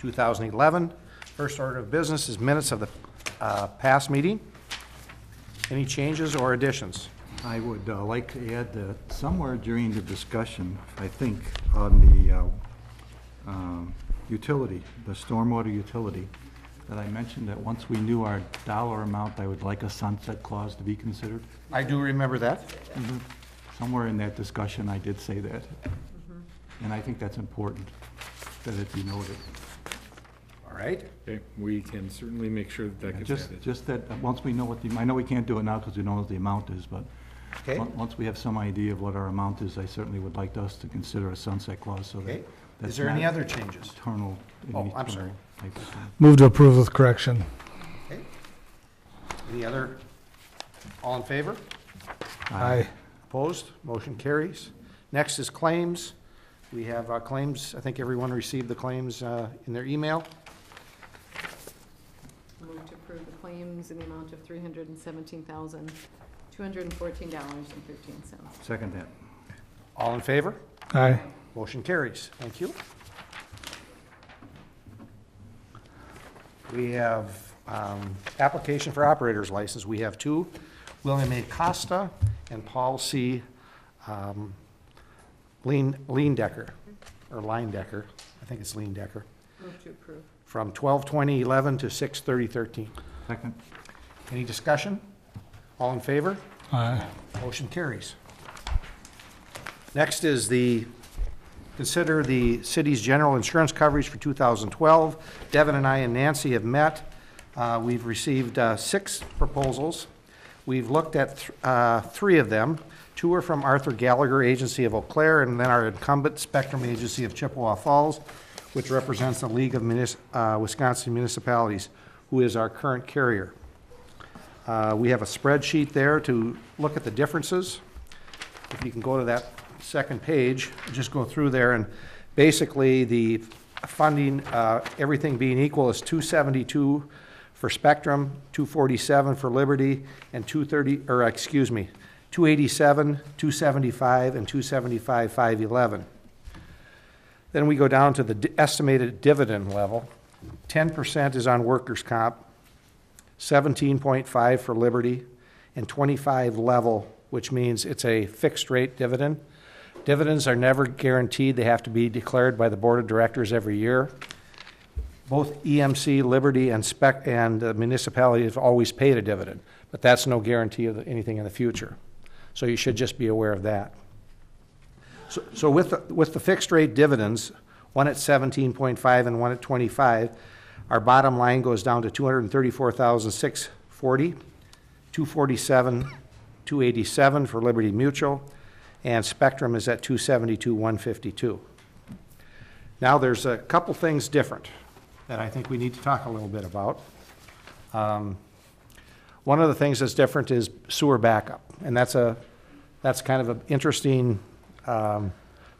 2011. First order of business is minutes of the past meeting. Any changes or additions? I would like to add that somewhere during the discussion, I think, on the utility, the stormwater utility, that I mentioned that once we knew our dollar amount, I would like a sunset clause to be considered. I do remember that. Mm-hmm. Somewhere in that discussion, I did say that. And I think that's important, that it be noted. All right. Okay, we can certainly make sure that that gets added. Just that, once we know what the, I know we can't do it now because we know what the amount is, but Okay. once we have some idea of what our amount is, I certainly would like us to consider a sunset clause so Okay. that that's Is there any not other changes? eternal. Oh, I'm sorry. type of thing. Move to approve with correction. Okay. Any other? All in favor? Aye. Opposed? Motion carries. Next is claims. We have claims. I think everyone received the claims in their email. Move to approve the claims in the amount of $317,214.13. Second that. All in favor? Aye. Motion carries. Thank you. We have application for operator's license. We have two, William A. Costa and Paul C. Leindecker, or Leindecker. I think it's Leindecker. Move to approve. From 12/20/11 to 6/30/13. Second. Any discussion? All in favor? Aye. Motion carries. Next is consider the city's general insurance coverage for 2012. Devin and I and Nancy have met. We've received 6 proposals. We've looked at 3 of them. 2 are from Arthur Gallagher Agency of Eau Claire, and then our incumbent Spectrum Agency of Chippewa Falls, which represents the League of Wisconsin Municipalities, who is our current carrier. We have a spreadsheet there to look at the differences. If you can go to that second page, just go through there, and basically the funding, everything being equal, is $272 for Spectrum, $247 for Liberty, and $287, $275, and $275,511. Then we go down to the estimated dividend level. 10% is on workers' comp, 17.5 for Liberty, and 25 level, which means it's a fixed rate dividend. Dividends are never guaranteed. They have to be declared by the board of directors every year. Both EMC, Liberty, and municipality have always paid a dividend, but that's no guarantee of anything in the future. So you should just be aware of that. So with the fixed rate dividends, one at 17.5 and one at 25, our bottom line goes down to $234,640, $247,287 for Liberty Mutual, and Spectrum is at $272,152. Now there's a couple things different that I think we need to talk a little bit about. One of the things that's different is sewer backup, and that's kind of an interesting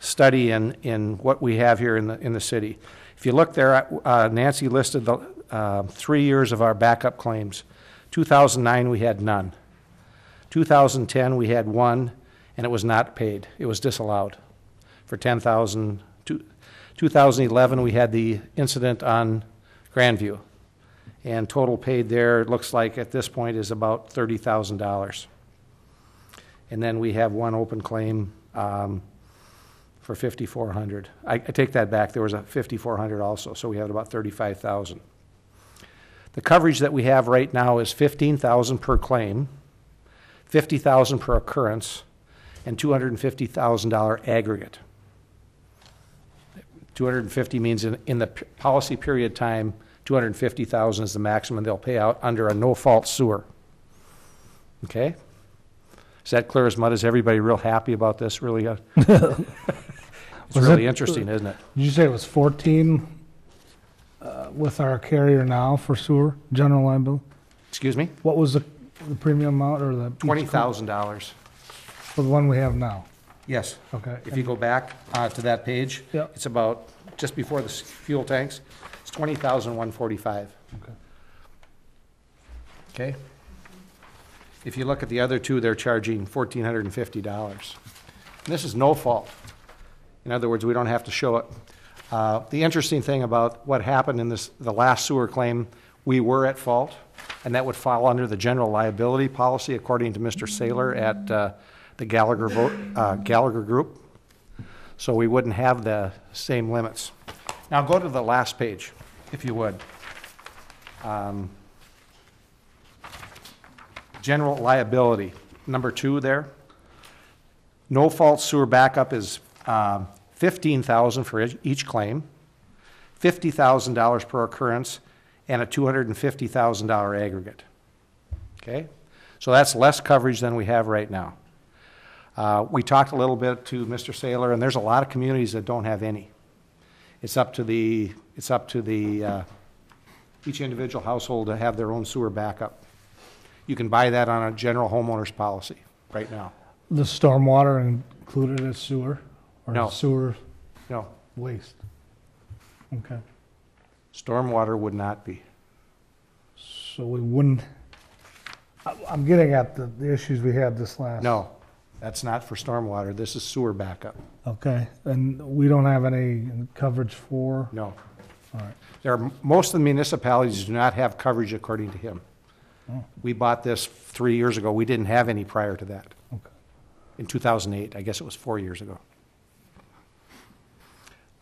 study in what we have here in the city. If you look there, Nancy listed the 3 years of our backup claims. 2009 we had none. 2010 we had 1, and it was not paid. It was disallowed for $10,000. 2011 we had the incident on Grandview, and total paid there, it looks like at this point, is about $30,000. And then we have 1 open claim for $5,400. I take that back. There was a $5,400 also, so we have about $35,000. The coverage that we have right now is $15,000 per claim, $50,000 per occurrence, and $250,000 aggregate. $250 means in the policy period time, $250,000 is the maximum they'll pay out under a no-fault sewer. Okay? Is that clear as mud? Is everybody real happy about this? Really, it's really interesting, isn't it? Did you say it was 14 with our carrier now for sewer, general liability? Excuse me? What was the premium amount or the? $20,000. For the one we have now? Yes. Okay. If you go back to that page, Yep. it's about just before the fuel tanks. It's $20,145. Okay. Okay? If you look at the other two, they're charging $1,450. And this is no fault. In other words, we don't have to show it. The interesting thing about what happened in the last sewer claim, we were at fault, and that would fall under the general liability policy according to Mr. Saylor at the Gallagher Group. So we wouldn't have the same limits. Now go to the last page, if you would. General liability, number 2 there. No fault sewer backup is $15,000 for each claim, $50,000 per occurrence, and a $250,000 aggregate. Okay? So that's less coverage than we have right now. We talked a little bit to Mr. Saylor, and there's a lot of communities that don't have any. It's up to each individual household to have their own sewer backup. You can buy that on a general homeowner's policy right now. The stormwater included as sewer? Or No. sewer No, waste? Okay. stormwater would not be. So we wouldn't, I'm getting at the issues we had this last. No, that's not for stormwater. This is sewer backup. Okay, and we don't have any coverage for? No. All right. Most of the municipalities do not have coverage according to him. Oh. We bought this 3 years ago. We didn't have any prior to that. Okay. In 2008, I guess it was 4 years ago.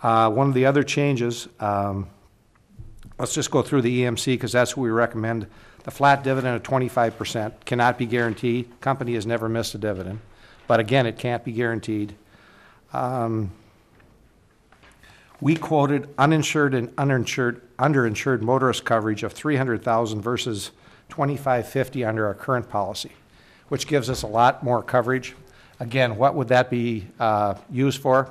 One of the other changes, let's just go through the EMC because that's what we recommend. The flat dividend of 25% cannot be guaranteed. Company has never missed a dividend. But again, it can't be guaranteed. We quoted uninsured and underinsured motorist coverage of $300,000 versus $2,550 under our current policy, which gives us a lot more coverage. Again, what would that be used for?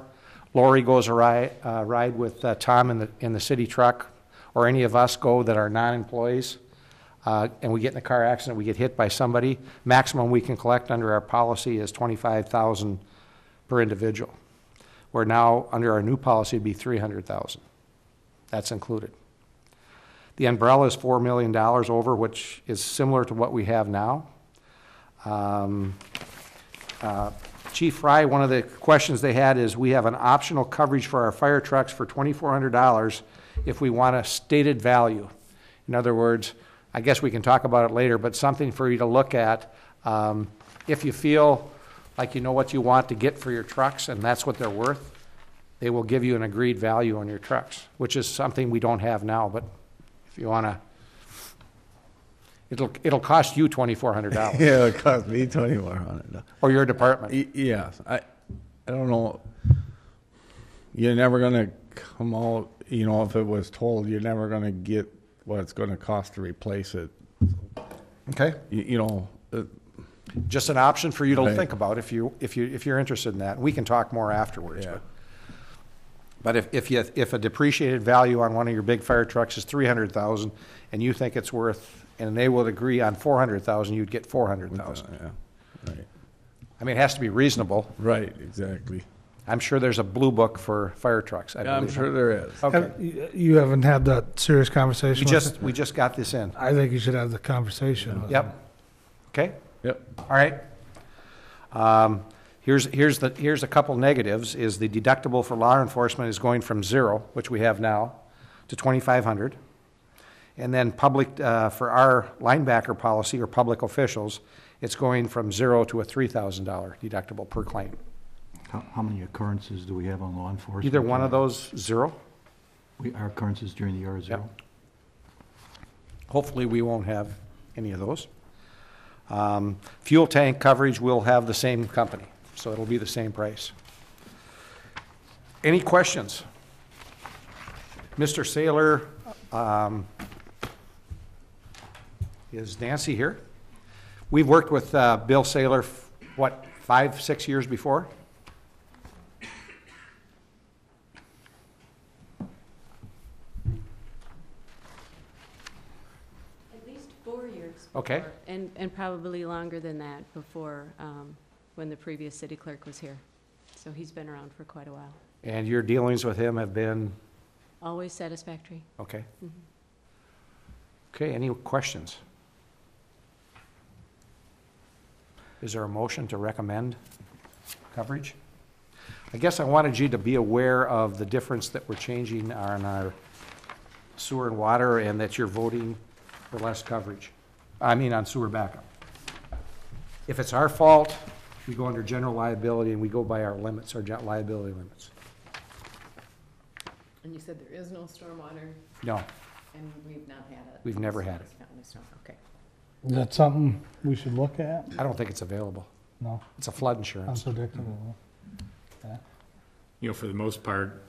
Lori goes a ride with Tom in the city truck, or any of us go that are non-employees, and we get in a car accident, we get hit by somebody. Maximum we can collect under our policy is $25,000 per individual. Where now, under our new policy, it'd be $300,000. That's included. The umbrella is $4 million over, which is similar to what we have now. Chief Fry, one of the questions they had is, we have an optional coverage for our fire trucks for $2,400 if we want a stated value. In other words, I guess we can talk about it later, but something for you to look at. If you feel like you know what you want to get for your trucks and that's what they're worth, they will give you an agreed value on your trucks, which is something we don't have now, but if you want to, it'll cost you $2,400. Yeah, it cost me $2,400. Or your department. Yes, I don't know. You're never gonna come out, you know, if it was told, you're never gonna get what it's gonna cost to replace it. Okay. You know. Just an option for you to Right. think about if you're interested in that. We can talk more afterwards. Yeah. But if a depreciated value on one of your big fire trucks is $300,000 and you think it's worth, and they would agree on $400,000, you'd get $400,000. Yeah, right. I mean, it has to be reasonable. Right, exactly. I'm sure there's a blue book for fire trucks. I Yeah, I'm believe. sure there is. Okay. You haven't had that serious conversation with We just got this in. I think you should have the conversation with Yep. Okay. Yep. All right. Here's a couple negatives, is the deductible for law enforcement is going from 0, which we have now, to $2,500. And then public, for our linebacker policy or public officials, it's going from 0 to a $3,000 deductible per claim. How many occurrences do we have on law enforcement? Either one of those, 0. Our occurrences during the year are 0? Hopefully, we won't have any of those. Fuel tank coverage will have the same company, so it'll be the same price. Any questions? Mr. Saylor, is Nancy here? We've worked with Bill Saylor, what, 5, 6 years before? At least 4 years. Okay. before, And probably longer than that before, when the previous city clerk was here. So he's been around for quite a while. And your dealings with him have been, Always satisfactory. okay. Mhm. Okay, any questions? Is there a motion to recommend coverage? I guess I wanted you to be aware of the difference that we're changing on our sewer and water, and that you're voting for less coverage. I mean, on sewer backup. If it's our fault, we go under general liability and we go by our limits, our liability limits. And you said there is no stormwater, No, and we've not had it? We've never had it. Okay. Is that something we should look at? I don't think it's available. No, It's a flood insurance. unpredictable. Yeah. You know, for the most part,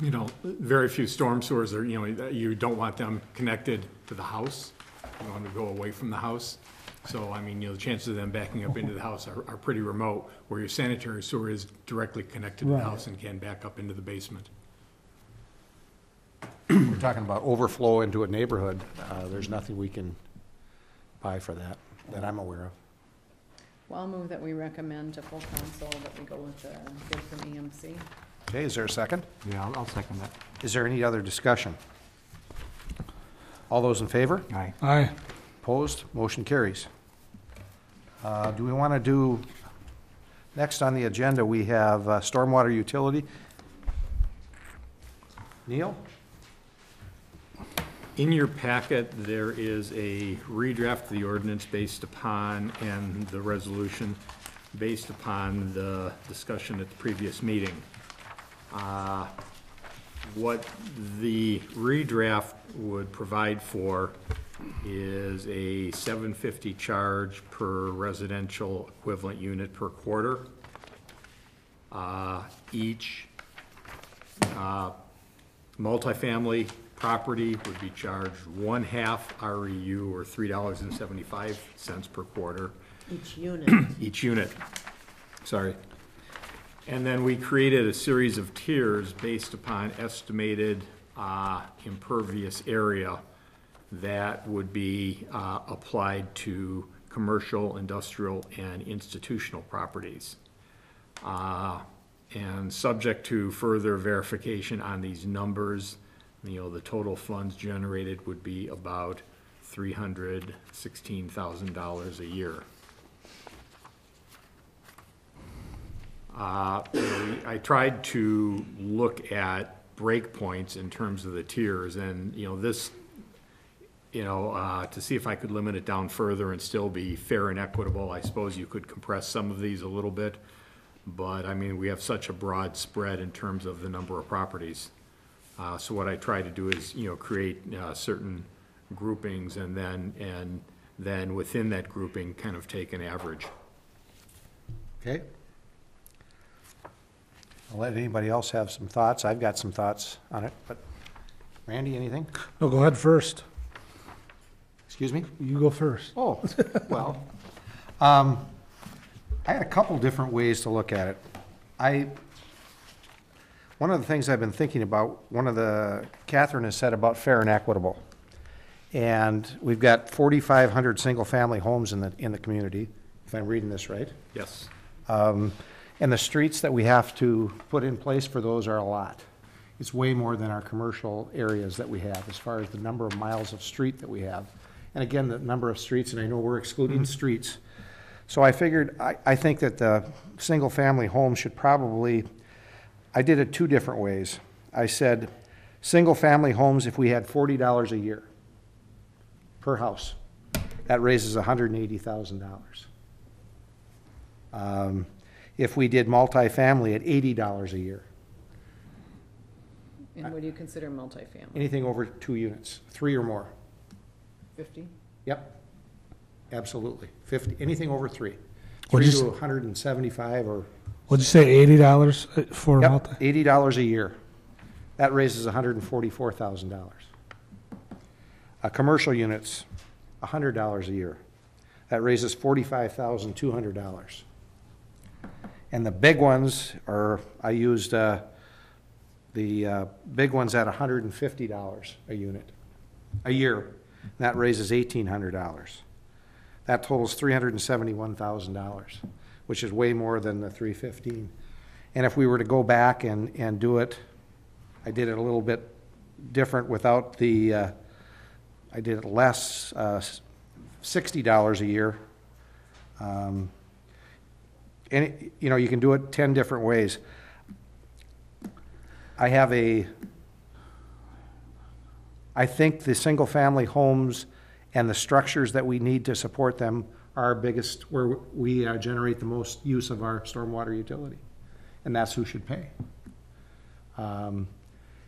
you know, very few storm sewers are, you know, you don't want them connected to the house. You want to go away from the house. So, I mean, you know, the chances of them backing up into the house are pretty remote, where your sanitary sewer is directly connected to the Right. house and can back up into the basement. We're talking about overflow into a neighborhood. There's nothing we can buy for that I'm aware of. Well, I'll move that we recommend to full council that we go with the bid from EMC. Okay, is there a second? Yeah, I'll second that. Is there any other discussion? All those in favor? Aye. Aye. Opposed? Motion carries. Do we want to do, next on the agenda, we have stormwater utility. Neil? In your packet, there is a redraft of the ordinance based upon, and the resolution based upon the discussion at the previous meeting. What the redraft would provide for is a $7.50 charge per residential equivalent unit per quarter. Each multifamily property would be charged 1/2 REU, or $3.75 per quarter. Each unit. Each unit, sorry. And then we created a series of tiers based upon estimated impervious area that would be applied to commercial, industrial, and institutional properties. And subject to further verification on these numbers, you know, the total funds generated would be about $316,000 a year. I tried to look at breakpoints in terms of the tiers, and, you know, this, you know, to see if I could limit it down further and still be fair and equitable. I suppose you could compress some of these a little bit, but, I mean, we have such a broad spread in terms of the number of properties. So what I try to do is, you know, create certain groupings, and then within that grouping, kind of take an average. Okay. I'll let anybody else have some thoughts. I've got some thoughts on it, but Randy, anything? No, go ahead first. Excuse me? You go first. Oh, well, I had a couple different ways to look at it. One of the things I've been thinking about, Catherine has said about fair and equitable. And we've got 4,500 single-family homes in the community, if I'm reading this right. Yes. And the streets that we have to put in place for those are a lot. It's way more than our commercial areas that we have, as far as the number of miles of street that we have. And again, the number of streets, and I know we're excluding streets. So I figured, I think that the single-family home should probably, I did it two different ways. I said, single-family homes, if we had $40 a year per house, that raises $180,000. If we did multifamily at $80 a year, And what do you consider multifamily? anything over 2 units, 3 or more. 50? Yep, absolutely. 50, anything over 3. What'd 3 you to 175 or, What'd you say, $80 for a yep, multi? $80 a year. That raises $144,000. Commercial units, $100 a year. That raises $45,200. And the big ones are, I used the big ones at $150 a unit, a year. That raises $1,800. That totals $371,000, which is way more than the $315,000. And if we were to go back and do it, I did it a little bit different without the, I did it less, $60 a year. And, you know, you can do it 10 different ways. I think the single-family homes and the structures that we need to support them are our biggest, where we generate the most use of our stormwater utility. And that's who should pay.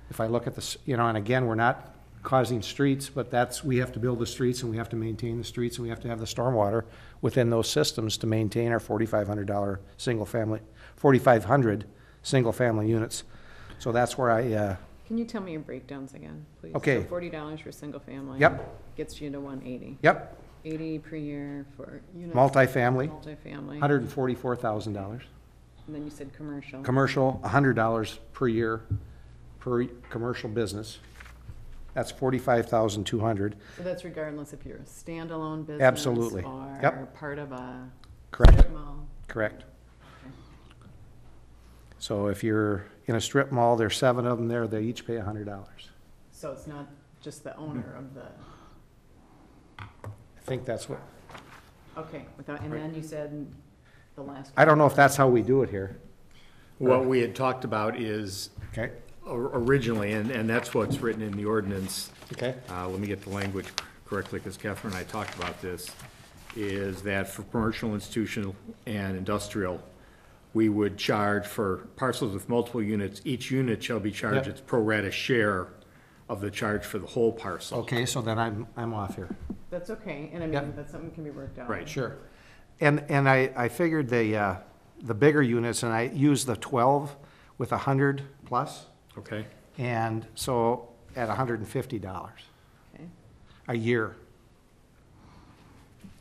If I look at this, and again, we're not causing streets, but we have to build the streets and we have to maintain the streets and we have to have the stormwater within those systems to maintain our $4,500 4,500 single-family units. So that's where Can you tell me your breakdowns again, please? Okay. So $40 for single family. Yep. Gets you to 180. Yep, 80 per year for units. multifamily, Multifamily. $144,000. And then you said commercial. Commercial, $100 per year per commercial business. That's $45,200. So that's regardless if you're a standalone business. Absolutely. Or Yep. part of a Correct, strip mall. correct. So if you're in a strip mall, there's 7 of them there, they each pay $100. So it's not just the owner of the, I think that's what, okay, and then you said the last. I don't know if that's how we do it here. What we had talked about is Okay, originally, and that's what's written in the ordinance. okay, Let me get the language correctly, because Catherine and I talked about this, is that for commercial, institutional, and industrial, we would charge for parcels with multiple units, each unit shall be charged Yep. its pro rata share of the charge for the whole parcel. okay, so then I'm off here. That's okay, and I Yep. mean, that's something that can be worked out. Right. Sure. And I figured the bigger units, and I used the 12 with 100 plus, Okay, and so at $150 Okay. a year.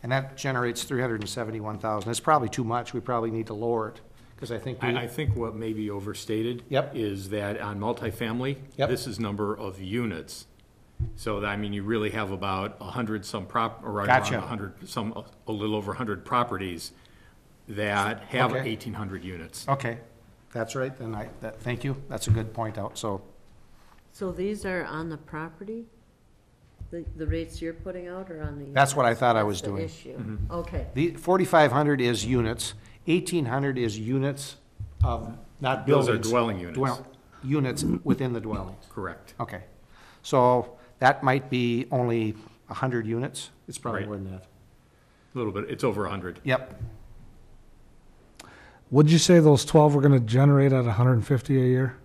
And that generates 371,000. It's probably too much. We probably need to lower it, because I think I think what may be overstated. Yep. Is that on multifamily. Yep. This is number of units. So, I mean, you really have about 100 some or right Gotcha. around 100, a little over 100 properties that have Okay. 1,800 units. Okay, that's right, then thank you. That's a good point out, so. So these are on the property? The rates you're putting out or on the? That's what I thought I was That's the doing. issue. Okay. The 4,500 is units, 1,800 is units of, not Those buildings. are dwelling units. Units within the dwellings. Correct. Okay, so that might be only 100 units? It's probably Right. more than that. A little bit, it's over 100. Yep, Would you say those 12 were gonna generate at 150 a year?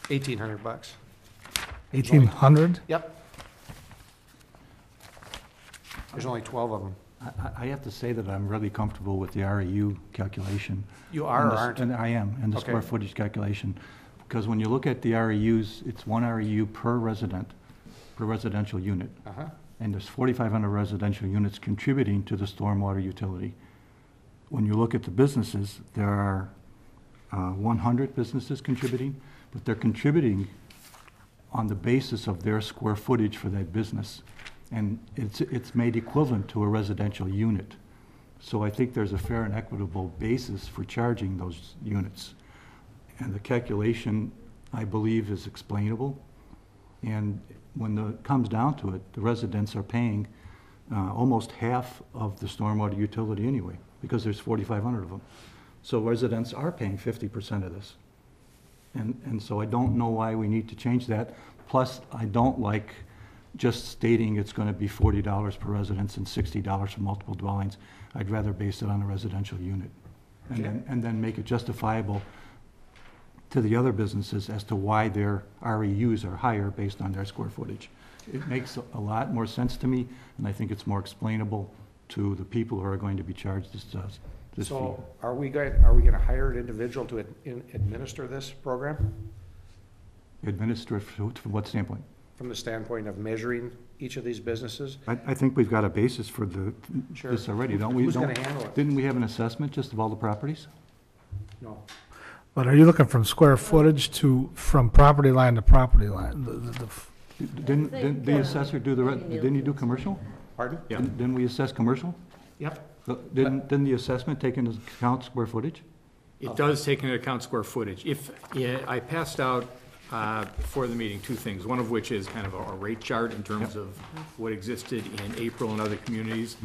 $1,800. 1,800? Yep. There's only 12 of them. I have to say that I'm really comfortable with the REU calculation. You are And or the- aren't? And I am, and the Okay. square footage calculation. Because when you look at the REUs, it's 1 REU per residential unit. Uh-huh. And there's 4,500 residential units contributing to the stormwater utility. When you look at the businesses, there are 100 businesses contributing, but they're contributing on the basis of their square footage for that business. And it's made equivalent to a residential unit. So I think there's a fair and equitable basis for charging those units. And the calculation, I believe, is explainable. And when it comes down to it, the residents are paying almost half of the stormwater utility anyway, because there's 4,500 of them. So residents are paying 50% of this. And so I don't know why we need to change that. Plus, I don't like just stating it's going to be $40 per residence and $60 for multiple dwellings. I'd rather base it on a residential unit. And then make it justifiable to the other businesses as to why their REUs are higher based on their square footage. It makes a lot more sense to me, and I think it's more explainable to the people who are going to be charged this fee. So are we going to hire an individual to administer this program? Administer it from what standpoint? From the standpoint of measuring each of these businesses? I think we've got a basis for Sure. this already, don't we? Who's going to handle it? Didn't we have an assessment just of all the properties? No. But are you looking from square footage from property line to property line? Didn't the assessor do didn't he do commercial? Pardon? Yeah. Didn't we assess commercial? Yep. Didn't the assessment take into account square footage? It does take into account square footage. I passed out before the meeting 2 things, one of which is kind of a rate chart in terms of what existed in April and other communities.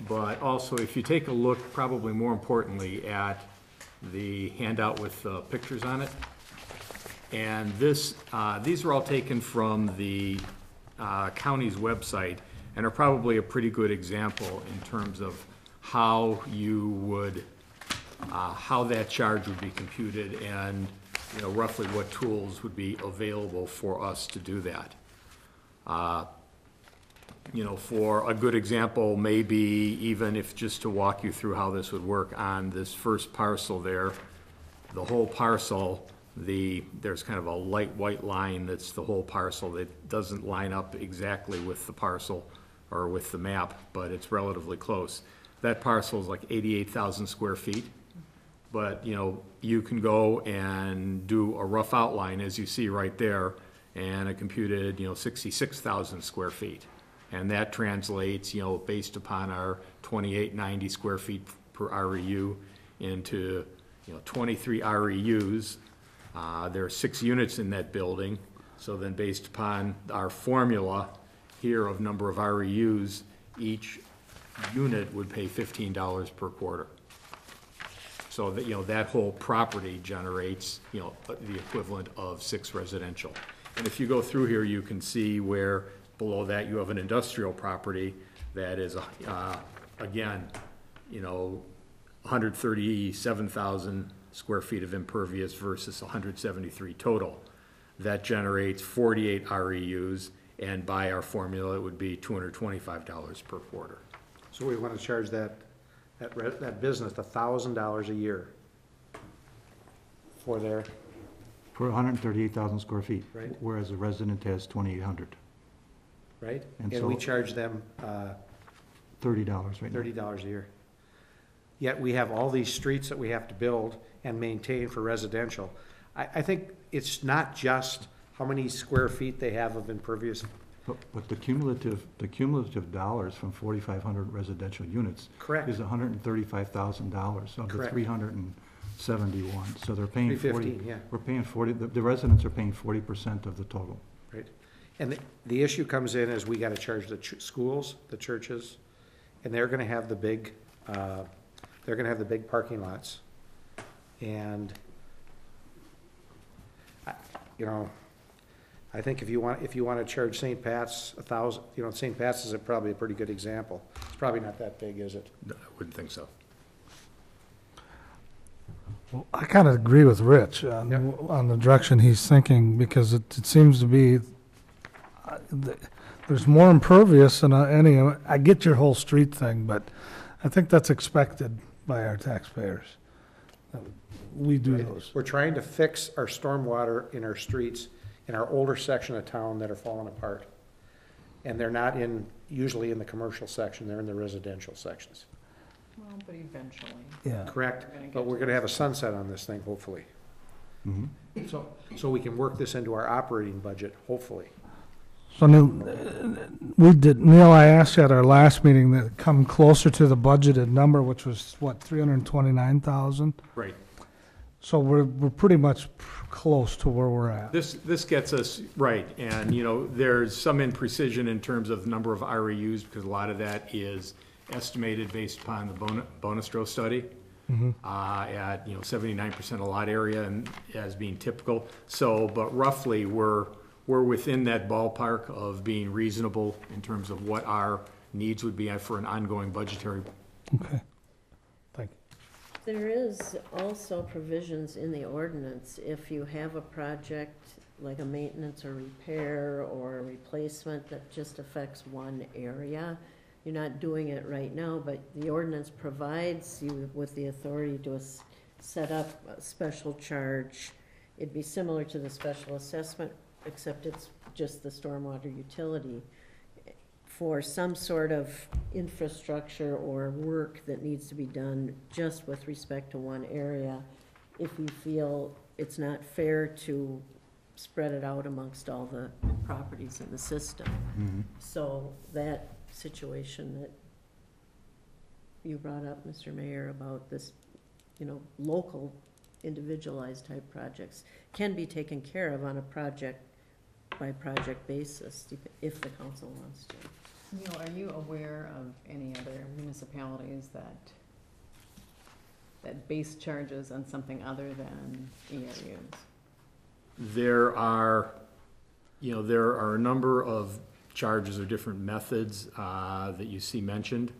But also, if you take a look, probably more importantly, at the handout with pictures on it, And this, these are all taken from the county's website and are probably a pretty good example in terms of how you would, how that charge would be computed and, you know, roughly what tools would be available for us to do that. You know, for a good example, maybe even if just to walk you through how this would work on this first parcel there, the whole parcel, there's kind of a light white line that's the whole parcel that doesn't line up exactly with the parcel or with the map, but it's relatively close. That parcel is like 88,000 square feet. But, you know, you can go and do a rough outline, as you see right there, and it computed, you know, 66,000 square feet. And that translates, you know, based upon our 2890 square feet per REU into, you know, 23 REUs. There are 6 units in that building. So then based upon our formula here of number of REUs, each unit would pay $15 per quarter. So that, you know, that whole property generates, you know, the equivalent of 6 residential. And if you go through here, you can see where below that you have an industrial property that is, again, you know, 137,000 square feet of impervious versus 173 total. That generates 48 REUs, and by our formula, it would be $225 per quarter. So we want to charge that business $1,000 a year for their, For 138,000 square feet. Right. Whereas a resident has 2,800. right? And And we so- charge them $30 right now. $30 a year. Yet we have all these streets that we have to build and maintain for residential. I think it's not just how many square feet they have of impervious. But the cumulative dollars from 4,500 residential units Correct. is $135,000 of the Correct. 371. So they're paying 40. 315, yeah. We're paying 40, the residents are paying 40% of the total. Right. And the issue comes in is we gotta charge the schools, the churches, and they're gonna have the big parking lots. And, you know, I think if you want to charge St. Pat's 1,000, you know, St. Pat's is probably a pretty good example. It's probably not that big, is it? I wouldn't think so. Well, I kind of agree with Rich on the direction he's thinking, because it seems to be, there's more impervious than any, I get your whole street thing, but I think that's expected by our taxpayers. We do Right. those. We're trying to fix our stormwater in our streets in our older section of town that are falling apart. And they're not usually in the commercial section, they're in the residential sections. Well, but eventually. Yeah. Correct? We're gonna get But we're to gonna have a sunset on this thing, hopefully. Mhm. So we can work this into our operating budget, hopefully. So Neil, I asked you at our last meeting that come closer to the budgeted number, which was what, 329,000? Right. So we're pretty much close to where we're at. This gets us, right, and, you know, there's some imprecision in terms of the number of REUs, because a lot of that is estimated based upon the Bonestro study, at, you know, 79% of lot area and as being typical. So, but roughly, we're within that ballpark of being reasonable in terms of what our needs would be for an ongoing budgetary. Okay. Thank you. There is also provisions in the ordinance, if you have a project like a maintenance or repair or a replacement that just affects one area, you're not doing it right now, but the ordinance provides you with the authority to set up a special charge. It'd be similar to the special assessment, except it's just the stormwater utility for some sort of infrastructure or work that needs to be done just with respect to one area, if you feel it's not fair to spread it out amongst all the properties in the system. So that situation that you brought up, Mr. Mayor, about this, you know, local individualized type projects can be taken care of on a project by project basis if the council wants to. Neil, are you aware of any other municipalities that base charges on something other than ERUs? there are, there are a number of charges or different methods that you see mentioned.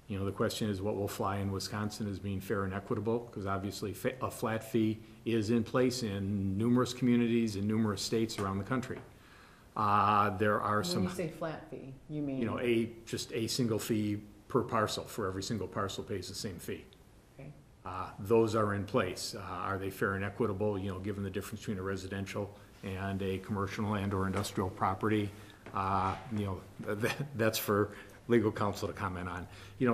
The question is what will fly in Wisconsin as being fair and equitable, because obviously a flat fee is in place in numerous communities in numerous states around the country. There are When you say flat fee, you mean? just a single fee per parcel, for every single parcel pays the same fee. Okay. Those are in place. Are they fair and equitable, given the difference between a residential and a commercial and or industrial property? That's for legal counsel to comment on.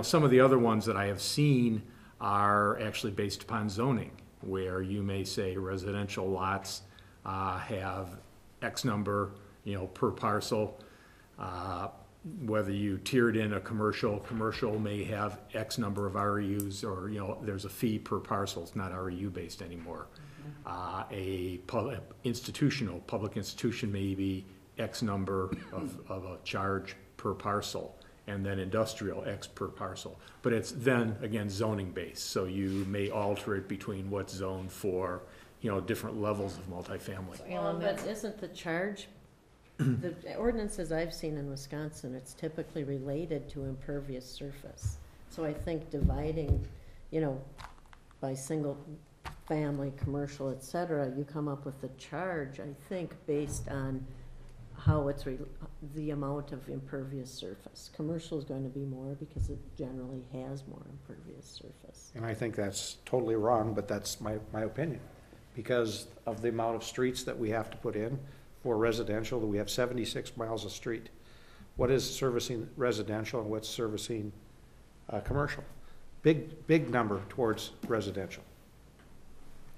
Some of the other ones that I have seen are actually based upon zoning, where you may say residential lots have X number, per parcel. Whether you tiered in a commercial Mm-hmm. may have X number of REUs, or, there's a fee per parcel. It's not REU based anymore. A public institution may be X number of a charge per parcel, and then industrial X per parcel. But it's then, again, zoning based, so you may alter it between what's zoned for, different levels of multifamily. Well, but isn't the charge, the ordinances I've seen in Wisconsin, it's typically related to impervious surface. So I think dividing, by single family, commercial, et cetera, you come up with a charge, I think, based on how it's the amount of impervious surface. Commercial is going to be more because it generally has more impervious surface. And I think that's totally wrong, but that's my opinion. Because of the amount of streets that we have to put in for residential, we have 76 miles of street. What is servicing residential and what's servicing commercial? Big number towards residential,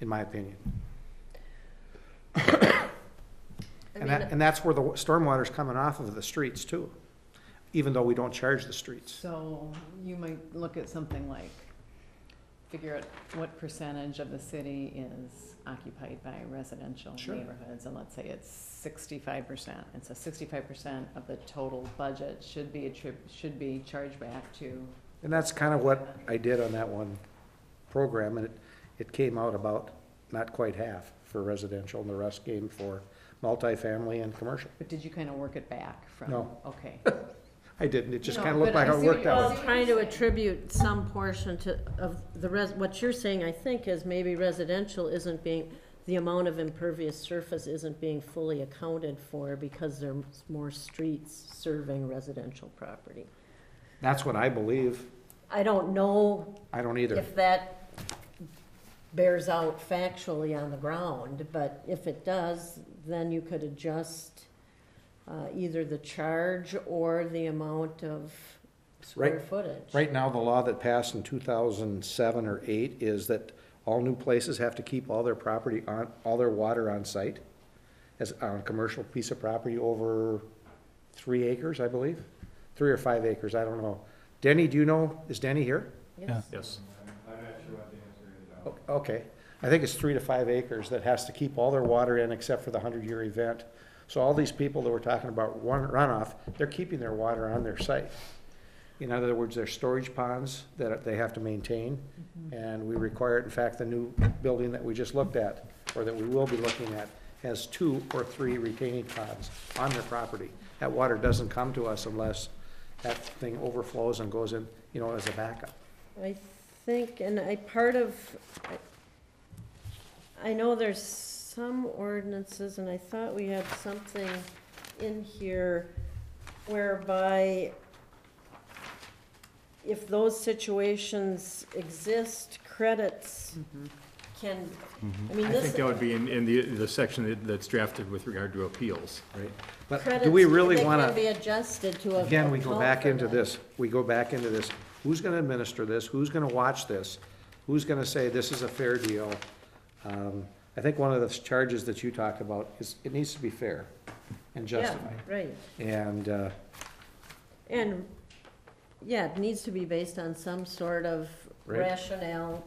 in my opinion. And that's where the stormwater's coming off of the streets too, even though we don't charge the streets. So you might look at something like, figure out what percentage of the city is occupied by residential Sure. neighborhoods, and let's say it's 65%. And so 65% of the total budget should be charged back to. And that's kind of what I did on that one program, and it came out about not quite half for residential, and the rest came for multifamily and commercial. But did you kind of work it back from? No. Okay. I didn't, it just No, kind of looked but like I how it see what worked you're- out. Well, I'm trying to attribute some portion of the what you're saying, I think, is maybe residential isn't being, the amount of impervious surface isn't being fully accounted for because there's more streets serving residential property. That's what I believe. I don't know I don't either. if that bears out factually on the ground, but if it does, then you could adjust either the charge or the amount of square Right. footage. Right now, the law that passed in 2007 or 8 is that all new places have to keep all their property on, all their water on site, as on a commercial piece of property over 3 acres, I believe, 3 or 5 acres, I don't know. Denny, do you know, is Denny here? Yes. Yes. Okay, I think it's 3 to 5 acres that has to keep all their water in except for the 100-year event. So all these people that we're talking about runoff, they're keeping their water on their site. In other words, there's storage ponds that they have to maintain, and we require it. In fact, the new building that we just looked at, or that we will be looking at, has 2 or 3 retaining ponds on their property. That water doesn't come to us unless that thing overflows and goes in, as a backup. I think, and I know there's some ordinances, and I thought we had something in here whereby if those situations exist, credits can, I mean, I this. think that would be in the section that's drafted with regard to appeals. Right. But Credits, do we really they want can to? be adjusted to. Again, we go account back for into that. this, who's gonna administer this, who's gonna watch this? Who's gonna say this is a fair deal? I think one of the charges that you talked about is, it needs to be fair and justified. Yeah, right. And, And, yeah, it needs to be based on some sort of Right. rationale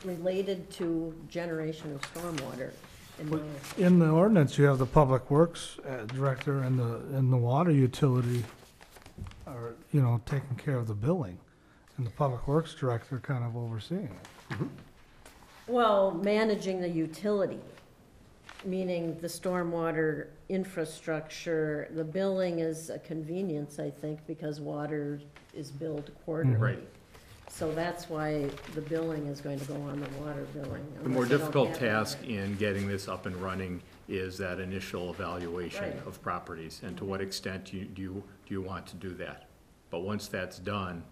related to generation of stormwater. in my opinion. In the ordinance, you have the public works director and the water utility are, taking care of the billing. And the public works director kind of overseeing it. Well, managing the utility. meaning the stormwater infrastructure, the billing is a convenience, I think, because water is billed quarterly. Right. So that's why the billing is going to go on the water billing. The more unless they don't difficult have it. task in getting this up and running is that initial evaluation Right. of properties, and to what extent do you want to do that? But once that's done,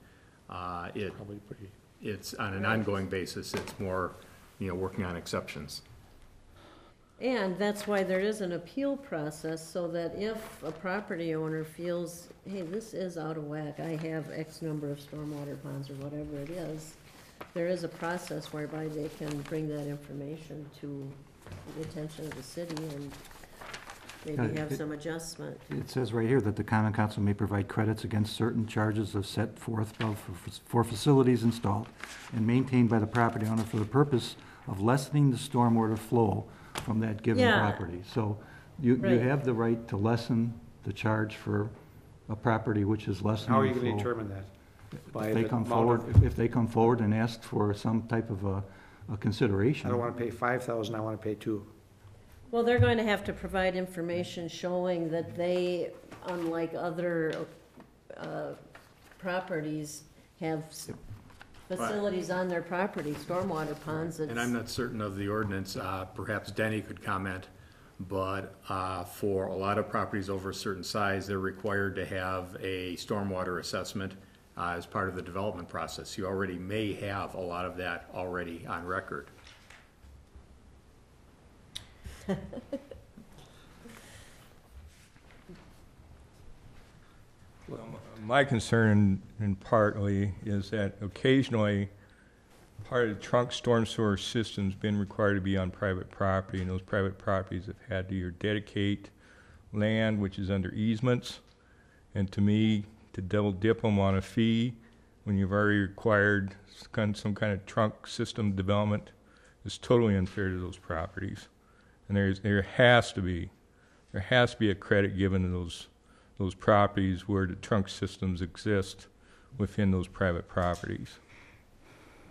Probably pretty. it's on an ongoing basis, it's more, working on exceptions. And that's why there is an appeal process, so that if a property owner feels, hey, this is out of whack, I have X number of stormwater ponds or whatever it is, there is a process whereby they can bring that information to the attention of the city and maybe have some adjustment. It says right here that the common council may provide credits against certain charges of set forth above for facilities installed and maintained by the property owner for the purpose of lessening the stormwater flow from that given Yeah. property. So you Right. have the right to lessen the charge for a property which is lessening How are the you flow. going to determine that? By If they the come amount forward, of- if they come forward and ask for some type of a consideration. I don't want to pay 5,000, I want to pay 2. Well, they're going to have to provide information showing that they, unlike other properties, have facilities on their property, stormwater ponds. And I'm not certain of the ordinance, perhaps Denny could comment, but for a lot of properties over a certain size, they're required to have a stormwater assessment as part of the development process. You already may have a lot of that already on record. My concern, and partly, is that occasionally, part of the trunk storm sewer system's been required to be on private property, and those private properties have had to either dedicate land, which is under easements, and to me, to double dip them on a fee when you've already required some kind of trunk system development is totally unfair to those properties. And there has to be a credit given to those properties where the trunk systems exist within those private properties.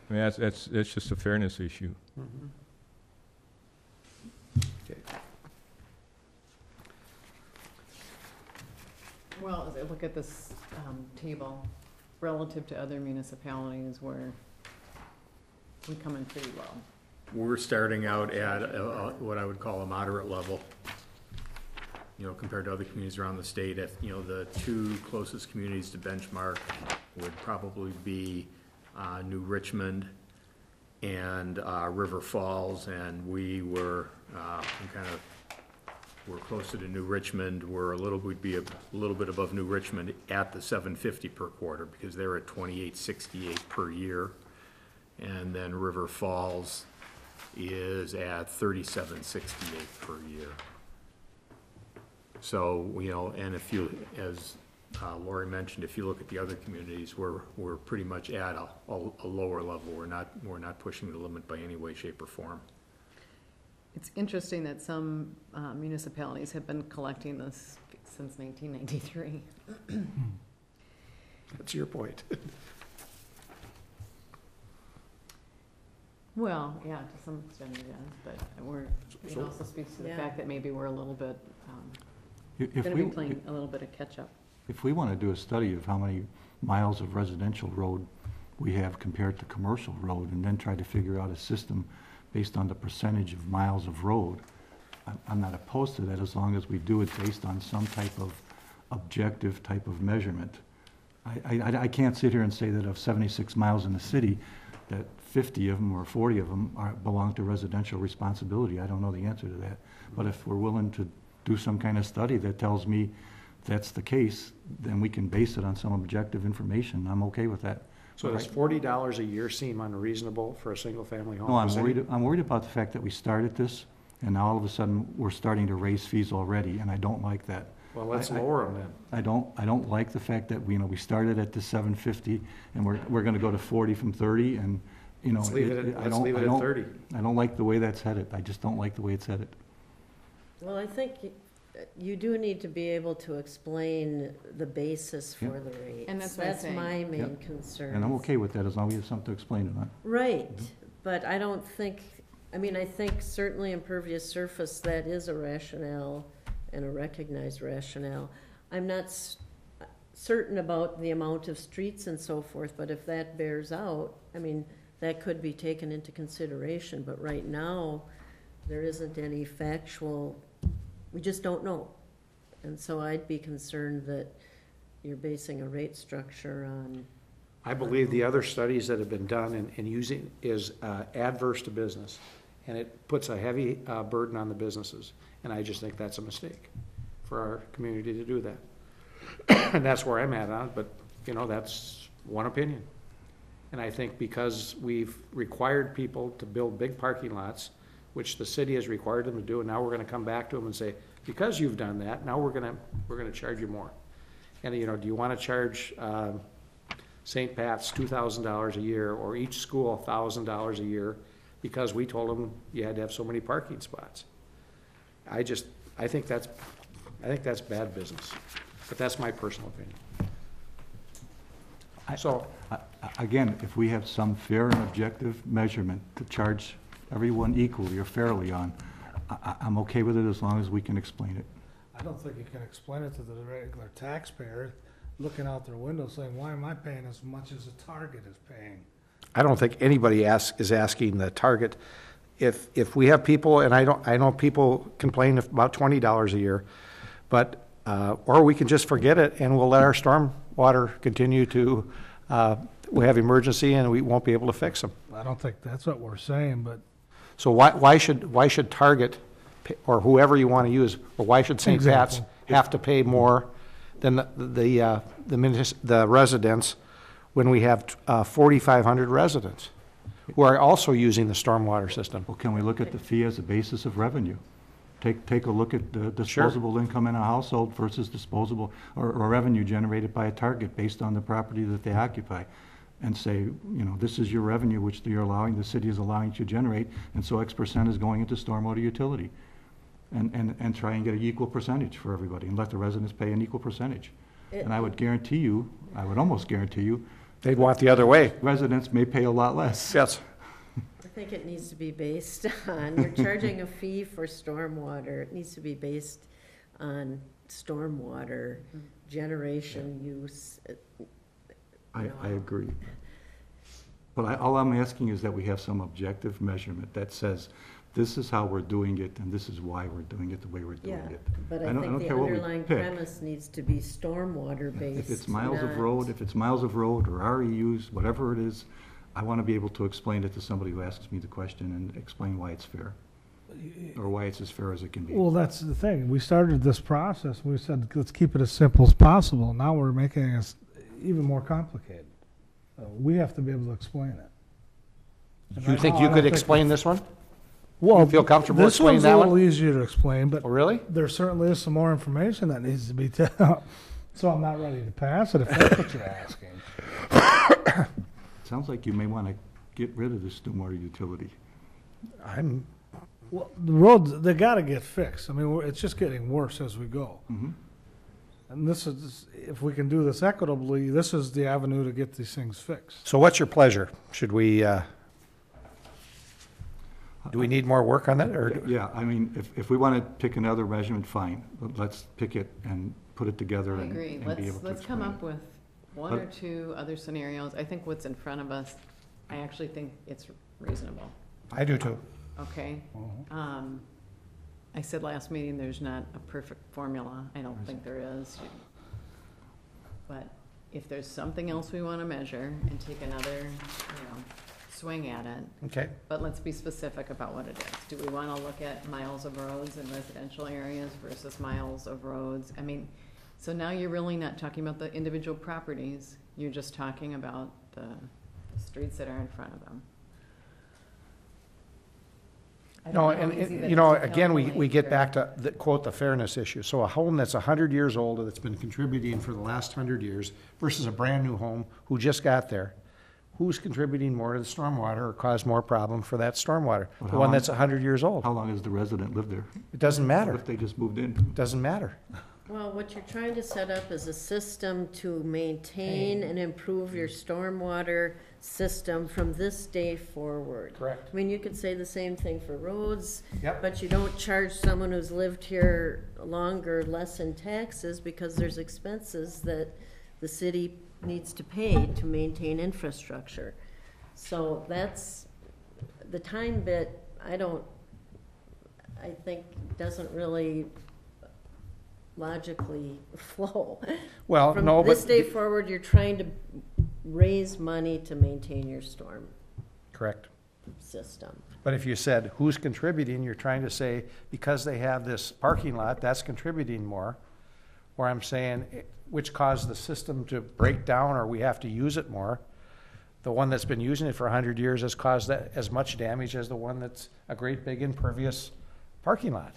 I mean, that's just a fairness issue. Okay. Well, as I look at this table, relative to other municipalities where we come in pretty low. We're starting out at what I would call a moderate level, compared to other communities around the state. If, the two closest communities to benchmark would probably be New Richmond and River Falls, and we're closer to New Richmond. We'd be a little bit above New Richmond at the $750 per quarter, because they're at $28.68 per year. And then River Falls is at $37.68 per year. So, and if you, as Lori mentioned, if you look at the other communities, we're pretty much at a lower level. We're not pushing the limit by any way, shape, or form. It's interesting that some municipalities have been collecting this since 1993. That's your point. Well, yeah, to some extent it is, but it also speaks to the Yeah. fact that maybe we're a little bit, If going to we- be playing a little bit of catch-up. If we want to do a study of how many miles of residential road we have compared to commercial road, and then try to figure out a system based on the percentage of miles of road, I'm not opposed to that, as long as we do it based on some type of objective type of measurement. I can't sit here and say that of 76 miles in the city, that 50 of them or 40 of them belong to residential responsibility. I don't know the answer to that. But if we're willing to do some kind of study that tells me that's the case, then we can base it on some objective information. I'm okay with that. So does $40 a year seem unreasonable for a single-family home? No, I'm Does any- worried about the fact that we started this, and now all of a sudden, we're starting to raise fees already, and I don't like that. Well, let's I- lower them then. I don't like the fact that, we started at the 750, and we're gonna go to 40 from 30, and, Let's leave it at 30. I don't like the way that's headed. I just don't like the way it's headed. Well, I think you do need to be able to explain the basis for Yeah. the rates. And that's what I'm That's saying. my main Yep. concern. And I'm okay with that, as long as we have something to explain it on. Right, but I don't think, I mean, I think certainly impervious surface, that is a rationale and a recognized rationale. I'm not certain about the amount of streets and so forth, but if that bears out, I mean, that could be taken into consideration, but right now, there isn't any factual, we just don't know. And so I'd be concerned that you're basing a rate structure on, I believe the other studies that have been done in using is adverse to business, and it puts a heavy burden on the businesses, and I just think that's a mistake for our community to do that. And that's where I'm at on it, but, you know, that's one opinion. And I think because we've required people to build big parking lots, which the city has required them to do, and now we're gonna come back to them and say, because you've done that, now we're gonna charge you more. And, you know, do you wanna charge St. Pat's $2,000 a year, or each school $1,000 a year, because we told them you had to have so many parking spots? I think that's bad business, but that's my personal opinion. So, Again, if we have some fair and objective measurement to charge everyone equally or fairly on, I'm okay with it as long as we can explain it. I don't think you can explain it to the regular taxpayer looking out their window saying, why am I paying as much as the Target is paying? I don't think anybody is asking the Target. If we have people, and I know people complain about $20 a year, but, or we can just forget it and we'll let our storm water continue to, we have emergency and we won't be able to fix them. I don't think that's what we're saying, but So why should Target, or whoever you want to use, or why should St. Pat's Example. have to pay more than the residents when we have 4,500 residents who are also using the stormwater system? Well, can we look at the fee as a basis of revenue? Take a look at the disposable income in a household versus disposable or revenue generated by a Target based on the property that they occupy, and say, you know, this is your revenue which you're allowing, the city is allowing you to generate, and so X percent is going into stormwater utility. And try and get an equal percentage for everybody, and let the residents pay an equal percentage. And I would guarantee you, I would almost guarantee you, They'd want the other way. residents may pay a lot less. Yes. I think it needs to be based on, you're charging a fee for stormwater, it needs to be based on stormwater generation use. I agree. But all I'm asking is that we have some objective measurement that says, this is how we're doing it, and this is why we're doing it the way we're doing Yeah, it. but I I don't think the care what we underlying pick. premise needs to be stormwater based. If it's miles of not- road, or REUs, whatever it is, I want to be able to explain it to somebody who asks me the question and explain why it's fair, or why it's as fair as it can be. well, that's the thing. We started this process. We said, let's keep it as simple as possible. Now we're making it even more complicated. We have to be able to explain it. And You right think now, you I don't could think- explain this one? Well, you feel comfortable this explaining one's that a one? little easier to explain, but Oh, really? there certainly is some more information that needs to be so I'm not ready to pass it if that's what you're asking. Sounds like you may want to get rid of the stormwater utility. Well, the roads, they gotta get fixed. I mean, it's just getting worse as we go. Mhm. And this is, if we can do this equitably, this is the avenue to get these things fixed. So what's your pleasure? Should we, do we need more work on that, or? Yeah, I mean, if we want to pick another measurement, fine, but let's pick it and put it together I and agree. and be able to Let's come explain up it. with one or two other scenarios. I think what's in front of us, I actually think it's reasonable, I do too. okay? I said last meeting, there's not a perfect formula. I don't think there is. But if there's something else we want to measure and take another, swing at it, Okay. but let's be specific about what it is. Do we want to look at miles of roads in residential areas versus miles of roads? I mean, so now you're really not talking about the individual properties, you're just talking about the streets that are in front of them. I don't No, know how easy and, that you know, is to again, we calculate, get or- back to, the quote, the fairness issue. So a home that's 100 years old, that's been contributing for the last 100 years, versus a brand-new home who just got there, who's contributing more to the stormwater or caused more problem for that stormwater? But The how one long- that's 100 years old. How long has the resident lived there? It doesn't What matter. if they just moved in? It doesn't matter. Well, what you're trying to set up is a system to maintain and improve your stormwater system from this day forward. Correct. I mean, you could say the same thing for roads. Yep. But you don't charge someone who's lived here longer less in taxes because there's expenses that the city needs to pay to maintain infrastructure. So that's, the time bit, I think doesn't really logically flow. Well, no, From this but, day forward, you're trying to raise money to maintain your storm correct. system. But if you said, who's contributing, you're trying to say, because they have this parking lot, that's contributing more. Or I'm saying, which caused the system to break down, or we have to use it more. The one that's been using it for 100 years has caused that as much damage as the one that's a great big impervious parking lot.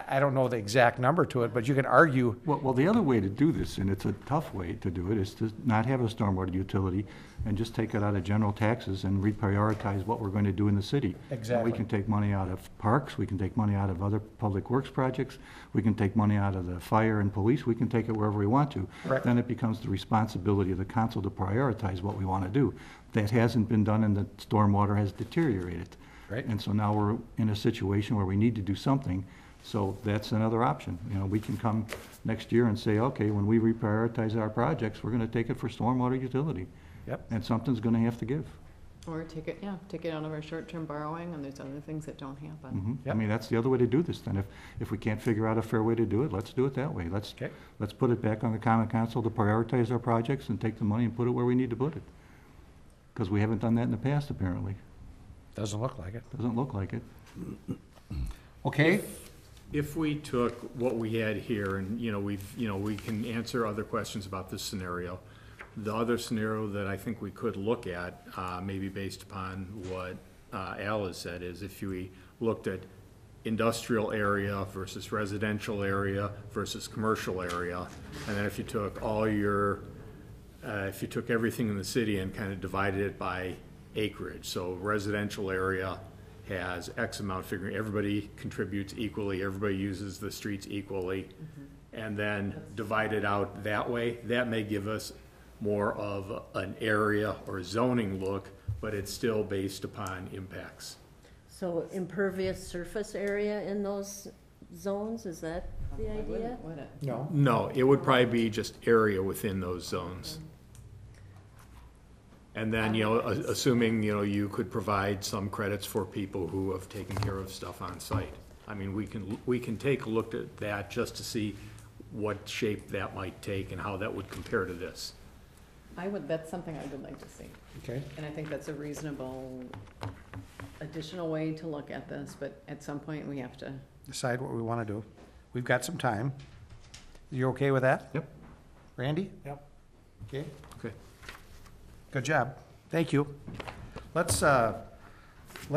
I don't know the exact number to it, but you can argue, Well, the other way to do this, and it's a tough way to do it, is to not have a stormwater utility and just take it out of general taxes and reprioritize what we're going to do in the city. Exactly. We can take money out of parks, we can take money out of other public works projects, we can take money out of the fire and police, we can take it wherever we want to. Correct. Then it becomes the responsibility of the council to prioritize what we want to do. That hasn't been done, and the stormwater has deteriorated. Right. And so now we're in a situation where we need to do something. So that's another option. You know, we can come next year and say, okay, when we reprioritize our projects, we're gonna take it for stormwater utility. Yep. And something's gonna have to give. Or take it out of our short-term borrowing, and there's other things that don't happen. I mean, that's the other way to do this then. If we can't figure out a fair way to do it, let's do it that way. Let's put it back on the common council to prioritize our projects and take the money and put it where we need to put it. Because we haven't done that in the past, apparently. doesn't look like it. Doesn't look like it. Okay? If we took what we had here and, we can answer other questions about this scenario. The other scenario that I think we could look at, maybe based upon what Al has said, is if we looked at industrial area versus residential area versus commercial area, and then if you took if you took everything in the city and kind of divided it by acreage, so residential area has X amount, figuring everybody contributes equally, everybody uses the streets equally, and then divide it out that way, that may give us more of an area or zoning look, but it's still based upon impacts. So impervious surface area in those zones, is that the idea? Would it? No. No, it would probably be just area within those zones. And then, assuming, you could provide some credits for people who have taken care of stuff on site. I mean, we can take a look at that just to see what shape that might take and how that would compare to this. That's something I would like to see. Okay. And I think that's a reasonable additional way to look at this, but at some point we have to. Decide what we want to do. We've got some time. You okay with that? Yep. Randy? Yep. Okay. Okay. Good job. Thank you. Let's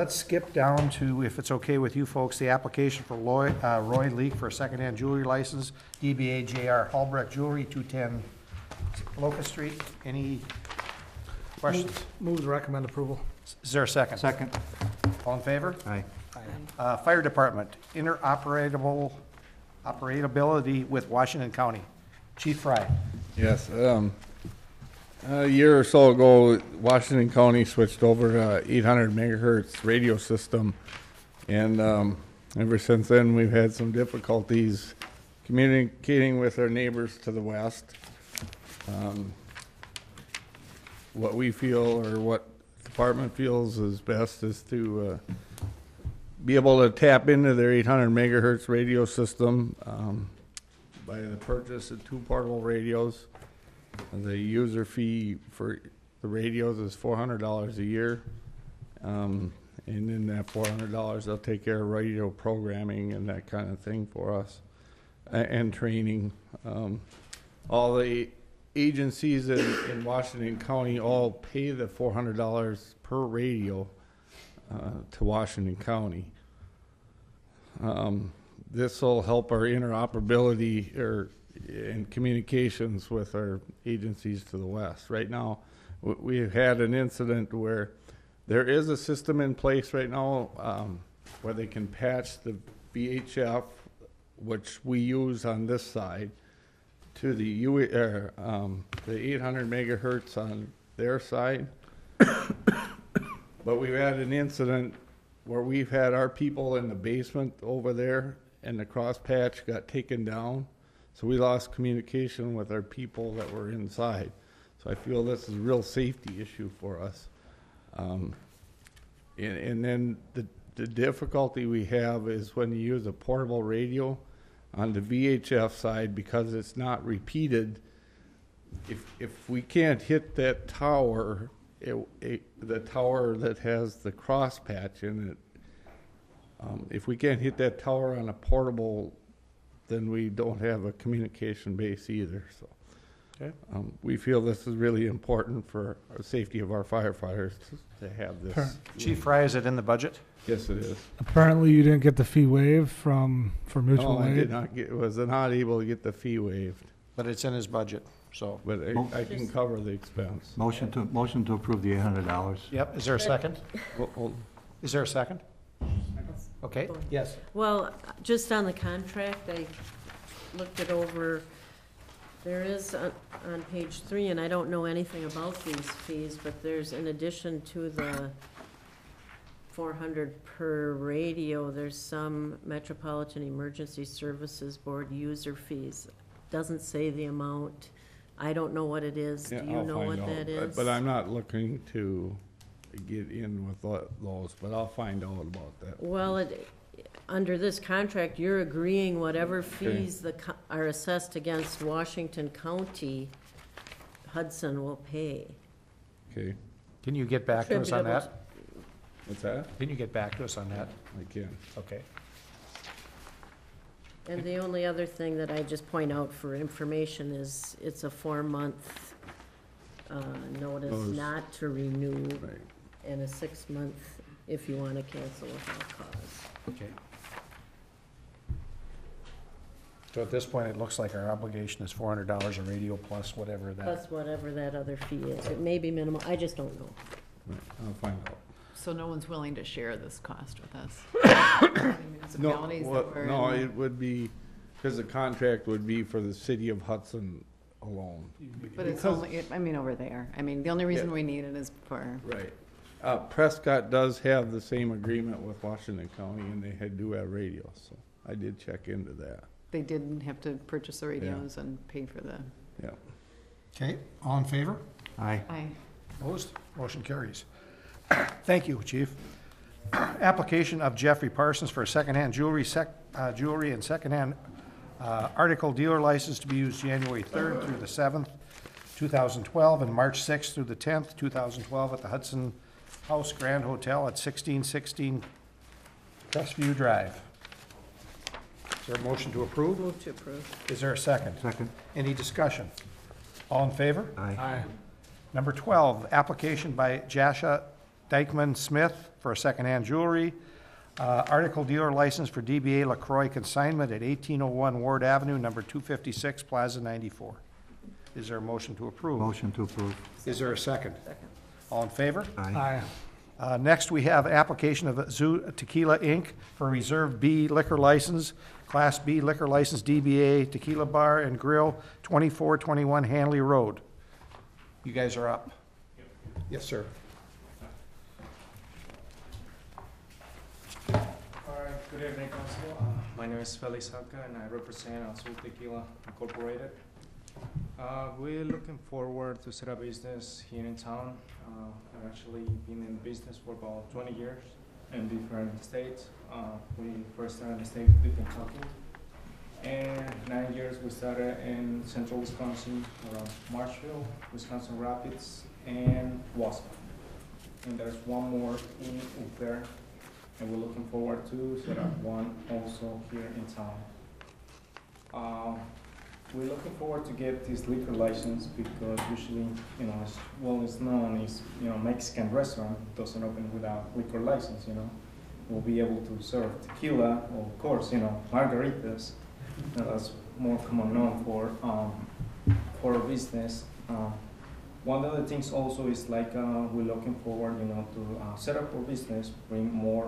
skip down to, if it's okay with you folks, the application for Roy Leak for a secondhand jewelry license, DBA JR Hallbreck Jewelry, 210 Locust Street. Any questions? Move to recommend approval. Is there a second? Second. All in favor? Aye. Fire Department, operability with Washington County. Chief Fry. Yes, a year or so ago, Washington County switched over to 800 megahertz radio system, and ever since then, we've had some difficulties communicating with our neighbors to the west. What we feel, or what the department feels is best, is to be able to tap into their 800 megahertz radio system by the purchase of 2 portable radios. The user fee for the radios is $400 a year. And in that $400, they'll take care of radio programming and that kind of thing for us, and training. All the agencies in Washington County all pay the $400 per radio to Washington County. This will help our interoperability and communications with our agencies to the west. Right now, we've had an incident where there is a system in place right now where they can patch the VHF, which we use on this side, to the 800 megahertz on their side. But we've had an incident where we've had our people in the basement over there and the cross patch got taken down. So we lost communication with our people that were inside. So I feel this is a real safety issue for us. And then the difficulty we have is when you use a portable radio on the VHF side, because it's not repeated, if we can't hit that tower, the tower that has the cross patch in it, if we can't hit that tower on a portable, then we don't have a communication base either. So Okay. we feel this is really important for the safety of our firefighters to have this. Chief Fry, is it in the budget? Yes, it is. Apparently you didn't get the fee waived for mutual No, I aid. did not get, was not able to get the fee waived, But it's in his budget, so. but I can cover the expense. Motion to approve the $800. Yep, is there a second? Well, Is there a second? Okay, yes. Well, just on the contract, I looked it over. There is on page 3, and I don't know anything about these fees, but there's, in addition to the 400 per radio, there's some Metropolitan Emergency Services Board user fees. Doesn't say the amount. I don't know what it is. Do yeah, you I'll know find what out, that is? but I'm not looking to get in with those, but I'll find out about that. Well, under this contract, you're agreeing whatever fees are assessed against Washington County, Hudson will pay. Okay, Can you get back to us on Attributable that? what's that? Can you get back to us on that? I can. Okay. And the only other thing that I just point out for information is it's a 4-month notice Notice. not to renew, Right. and a 6-month if you want to cancel without cause. Okay. So at this point, it looks like our obligation is $400 a radio plus whatever that. Plus whatever that other fee is. It may be minimal, I just don't know. Right, I'll find out. So no one's willing to share this cost with us? Municipalities that were No, in- it would be, because the contract would be for the city of Hudson alone. But it's Because- only, I mean, over there. I mean, the only reason Yeah. we need it is for, Right. Prescott does have the same agreement with Washington County, and they do have radios, so I did check into that. they didn't have to purchase the radios and pay for the, Yeah. Okay, all in favor? Aye. Opposed? Motion carries. Thank you, Chief. Application of Jeffrey Parsons for a secondhand jewelry and secondhand article dealer license to be used January 3rd through the 7th, 2012, and March 6th through the 10th, 2012, at the Hudson House Grand Hotel at 1616 Crestview Drive. Is there a motion to approve? Move to approve. Is there a second? Second. Any discussion? All in favor? Aye. Number 12, application by Jasha Dykeman Smith for a secondhand jewelry article dealer license for DBA LaCroix Consignment at 1801 Ward Avenue, number 256, Plaza 94. Is there a motion to approve? Motion to approve. Is there a second? Second. All in favor? Aye. Next, we have application of Zoo Tequila Inc. for Reserve B liquor license, Class B liquor license, DBA Tequila Bar and Grill, 2421 Hanley Road. You guys are up. Yes, sir. All right, good evening, Council. My name is Felix Haka, and I represent Azul Tequila Incorporated. We're looking forward to set up business here in town. I've actually been in business for about 20 years in different states. We first started in the state of Kentucky, and 9 years we started in central Wisconsin, around Marshville, Wisconsin Rapids, and Wausau. And there's one more in up there, and we're looking forward to set up one also here in town. We're looking forward to get this liquor license because usually, as well as known is, Mexican restaurant doesn't open without liquor license, We'll be able to serve tequila, or of course, margaritas. That's more common known for our business. One of the things also is like we're looking forward, to set up our business, bring more,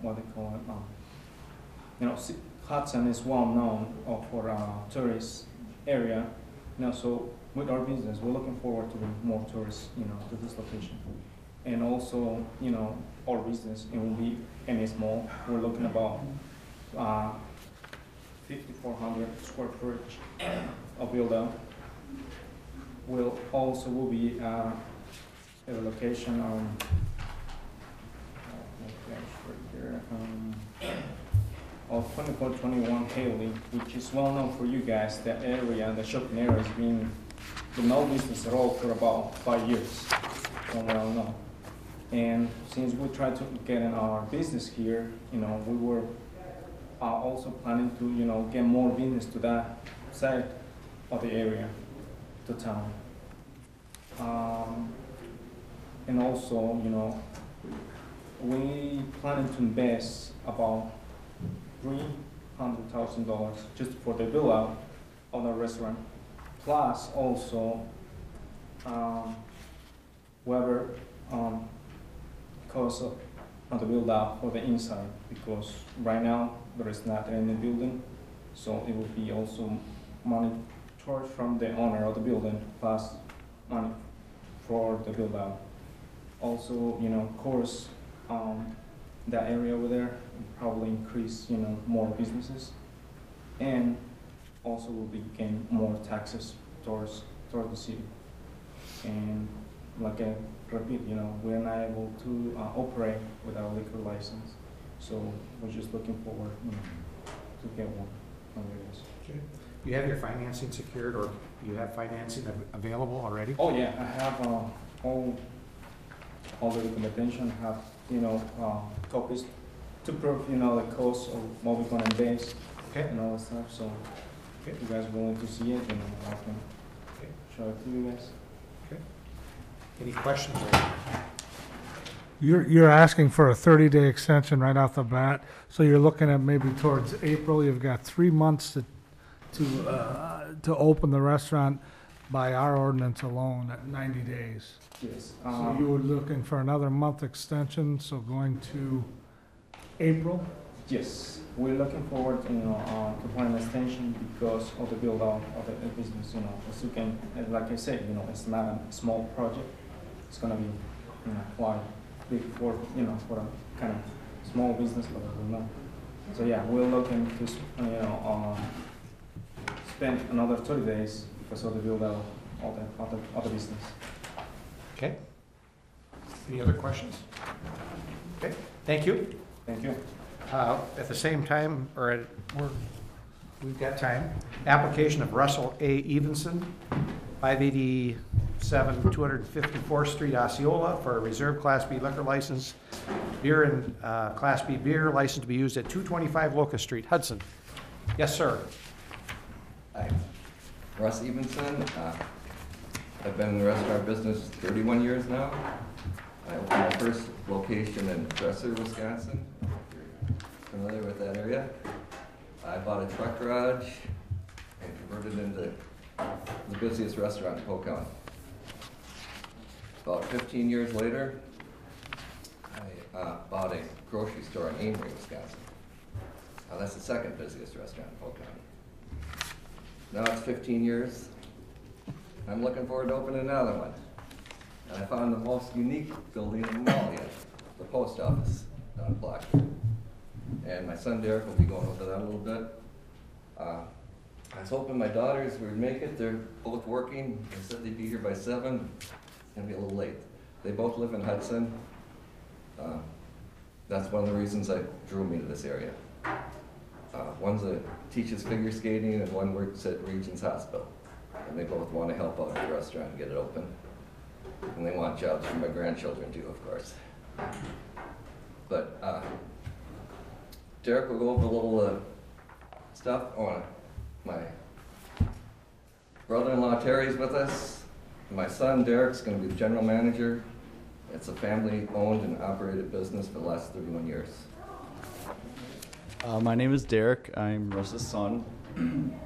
what they call it, Hudson is well known for tourist area, So with our business, we're looking forward to bring more tourists, to this location. And also, our business, it will be in a small, we're looking about 5,400 square foot of build out. Will be a location of 2421 Haley, which is well known for you guys. The area, the shopping area has been with no business at all for about 5 years. So well known. And since we tried to get in our business here, we were also planning to, get more business to that side of the area, to town. And also, we planning to invest about $300,000 just for the build out of the restaurant, plus also whatever cost of the build out for the inside, because right now there is not any building, so it will be also money charged from the owner of the building plus money for the build out. Also, of course, that area over there will probably increase, more businesses, and also will be getting more taxes towards the city. And like I repeat, we're not able to operate without a liquor license, so we're just looking forward, to get one from you guys. Okay. You have your financing secured, or you have financing available already? Oh yeah, I have all the documentation. I have copies to prove the cost of what we're gonna invest, Okay. and all that stuff. So if you guys are willing to see it, I can show it to you guys. Any questions? You're asking for a 30-day extension right off the bat, so you're looking at maybe towards April. You've got 3 months to open the restaurant by our ordinance alone at 90 days. Yes. So you were looking for another month extension, so going to April? Yes, we're looking forward, to plan an extension because of the build out of the business. As you can, like I said, it's not a small project. It's gonna be, quite big for a kind of small business, but So yeah, we're looking to, spend another 30 days because of the build out of the business. Okay. Any other questions? Okay, thank you. Thank you. At the same time, we've got time. Application of Russell A. Evenson, 587 254th Street, Osceola, for a reserved Class B liquor license, beer and Class B beer license to be used at 225 Locust Street, Hudson. Yes, sir. Hi, Russ Evenson. I've been in the restaurant business 31 years now. I opened my first location in Dresser, Wisconsin. Familiar with that area? I bought a truck garage and converted it into the busiest restaurant in Polk County. About 15 years later, I bought a grocery store in Amory, Wisconsin. Now that's the second busiest restaurant in Polk County. Now it's 15 years. I'm looking forward to opening another one. And I found the most unique building in the mall yet, the post office on Blockwood. And my son Derek will be going over that a little bit. I was hoping my daughters would make it. They're both working. They said they'd be here by 7. It's gonna be a little late. They both live in Hudson. That's one of the reasons that drew me to this area. Teaches figure skating and one works at Regents Hospital. And they both want to help out at the restaurant and get it open. And they want jobs for my grandchildren too, of course. But Derek will go over a little stuff on my brother-in-law Terry's with us. My son Derek's going to be the general manager. It's a family-owned and operated business for the last 31 years. My name is Derek. I'm Russ's son.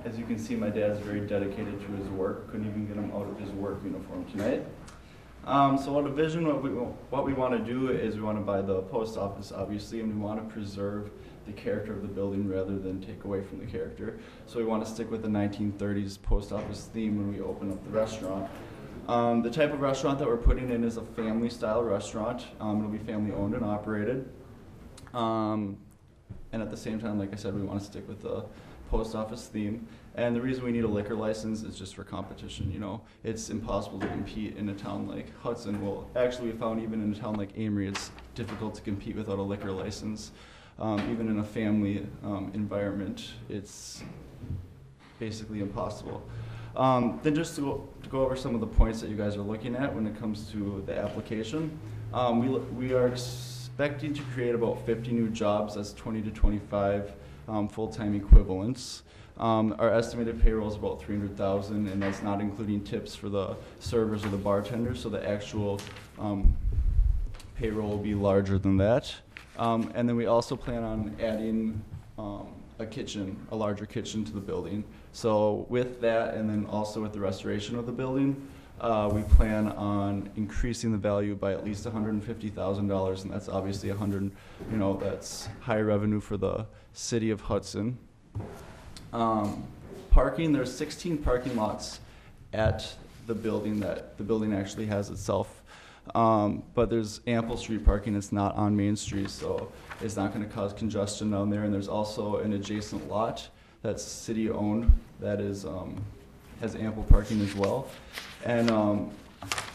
As you can see, my dad's very dedicated to his work. Couldn't even get him out of his work uniform tonight. So on a vision, what we want to do is we want to buy the post office, obviously, and we want to preserve the character of the building rather than take away from the character. So we want to stick with the 1930s post office theme when we open up the restaurant. The type of restaurant that we're putting in is a family-style restaurant. It'll be family-owned and operated. And at the same time, like I said, we want to stick with the post office theme. And the reason we need a liquor license is just for competition. You know, it's impossible to compete in a town like Hudson. Well, actually, we found even in a town like Amory, it's difficult to compete without a liquor license. Even in a family environment, it's basically impossible. Then just to go over some of the points that you guys are looking at when it comes to the application, we are expecting to create about 50 new jobs. That's 20 to 25 full-time equivalents. Our estimated payroll is about $300,000, and that's not including tips for the servers or the bartenders, so the actual payroll will be larger than that. And then we also plan on adding a kitchen, a larger kitchen to the building. So with that, and then also with the restoration of the building, we plan on increasing the value by at least $150,000, and that's obviously that's high revenue for the city of Hudson. Parking, there's 16 parking lots at the building that the building actually has itself. But there's ample street parking. It's not on Main Street, so it's not going to cause congestion down there. And there's also an adjacent lot that's city-owned that is has ample parking as well. And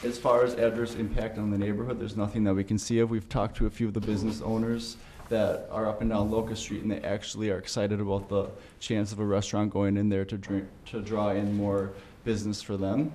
as far as adverse impact on the neighborhood, there's nothing that we can see of. We've talked to a few of the business owners that are up and down Locust Street, and they actually are excited about the chance of a restaurant going in there to draw in more business for them.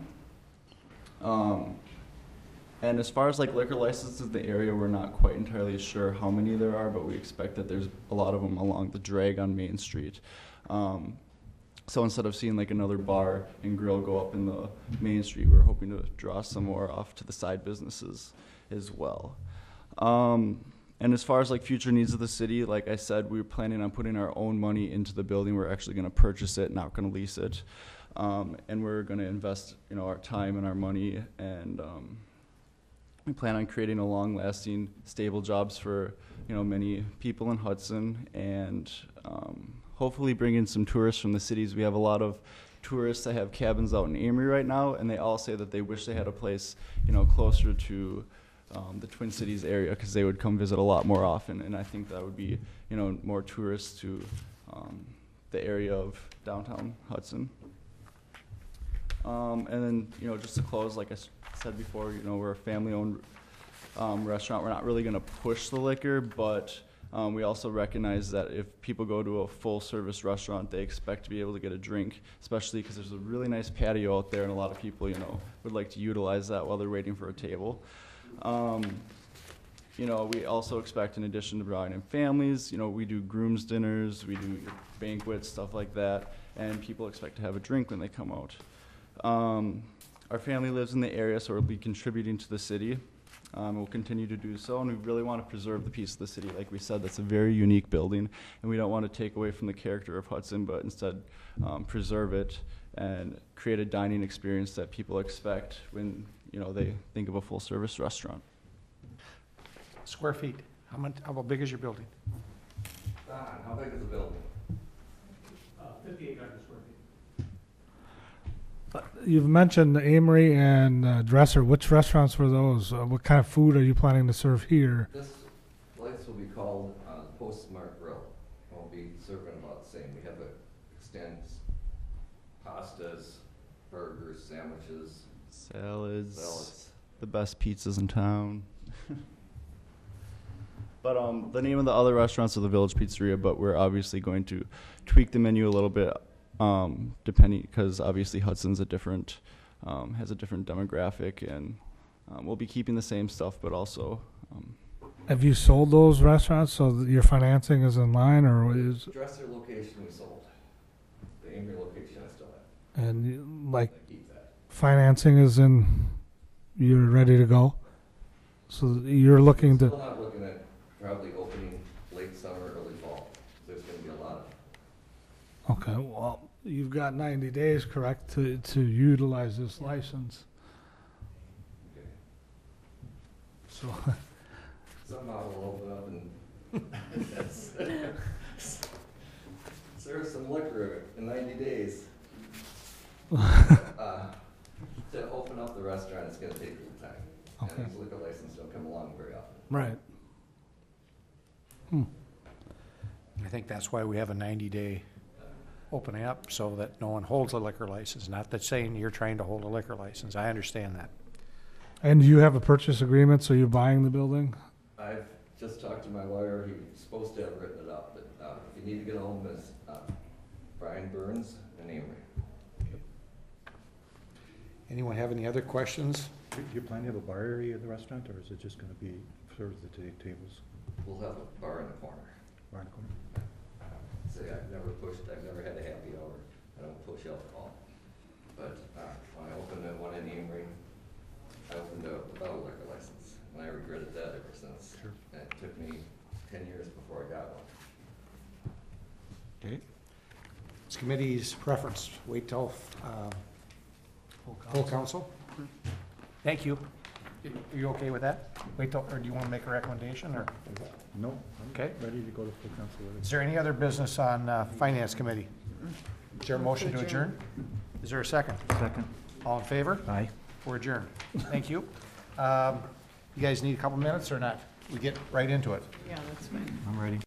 And as far as like liquor licenses in the area, we're not quite entirely sure how many there are, but we expect that there's a lot of them along the drag on Main Street. So instead of seeing like another bar and grill go up in the Main Street, we're hoping to draw some more off to the side businesses as well. And as far as like future needs of the city, like I said, we're planning on putting our own money into the building. We're actually going to purchase it, not going to lease it. And we're going to invest, our time and our money, and we plan on creating a long-lasting, stable jobs for, many people in Hudson, and hopefully bring in some tourists from the cities. We have a lot of tourists that have cabins out in Amory right now, and they all say that they wish they had a place, closer to the Twin Cities area, because they would come visit a lot more often. And I think that would be, more tourists to the area of downtown Hudson. And then, just to close, like I said before, we're a family-owned restaurant. We're not really going to push the liquor, but we also recognize that if people go to a full-service restaurant, they expect to be able to get a drink, especially because there's a really nice patio out there, and a lot of people, would like to utilize that while they're waiting for a table. We also expect, in addition to bringing in families, we do groom's dinners, we do banquets, stuff like that, and people expect to have a drink when they come out. Our family lives in the area, so we'll be contributing to the city. We'll continue to do so, and we really want to preserve the piece of the city. Like we said, that's a very unique building, and we don't want to take away from the character of Hudson, but instead preserve it and create a dining experience that people expect when they think of a full-service restaurant. Square feet, how big is your building? Don, how big is the building? 5,800 square feet. You've mentioned Amory and Dresser. Which restaurants were those? What kind of food are you planning to serve here? This place will be called Postmark Grill. We'll be serving about the same. We have extends pastas, burgers, sandwiches, Salads. The best pizzas in town. But the name of the other restaurants are the Village Pizzeria, but we're obviously going to tweak the menu a little bit, depending, because obviously Hudson's has a different demographic, and we'll be keeping the same stuff, but also. Have you sold those restaurants so that your financing is in line, or is? Dresser location we sold. The Amory location I still have. And I keep that. financing is in, you're ready to go? So you're looking Still to, not looking at probably opening late summer, early fall. There's going to be a lot of. okay, well, you've got 90 days, correct, to utilize this license. Okay. So Somehow we'll open up and that's. serve some liquor in 90 days. To open up the restaurant, it's gonna take some time. Okay. And these liquor licenses don't come along very often. Right. I think that's why we have a 90-day opening up, so that no one holds a liquor license. Not that saying you're trying to hold a liquor license. I understand that. And you have a purchase agreement, so you're buying the building? I've just talked to my lawyer, he's supposed to have written it up, but if you need to get home, is Brian Burns and Amory. Anyone have any other questions? Do you plan to have a bar area at the restaurant, or is it just gonna be serve the tables? We'll have a bar in the corner. Bar in the corner? Say, I've never had a happy hour, I don't push alcohol. But when I opened the one in Amory, I opened it without a liquor license, and I regretted that ever since. Sure. And it took me 10 years before I got one. Okay. This committee's preference, wait till full council? Thank you. Are you okay with that? Wait till, or do you want to make a recommendation, or? No, I'm Okay. ready to go to full council with it. Is there any other business on Finance Committee? Is there a motion to adjourn? Is there a second? Second. All in favor? Aye. We're adjourned. Thank you. You guys need a couple minutes or not? We get right into it. Yeah, that's fine. I'm ready.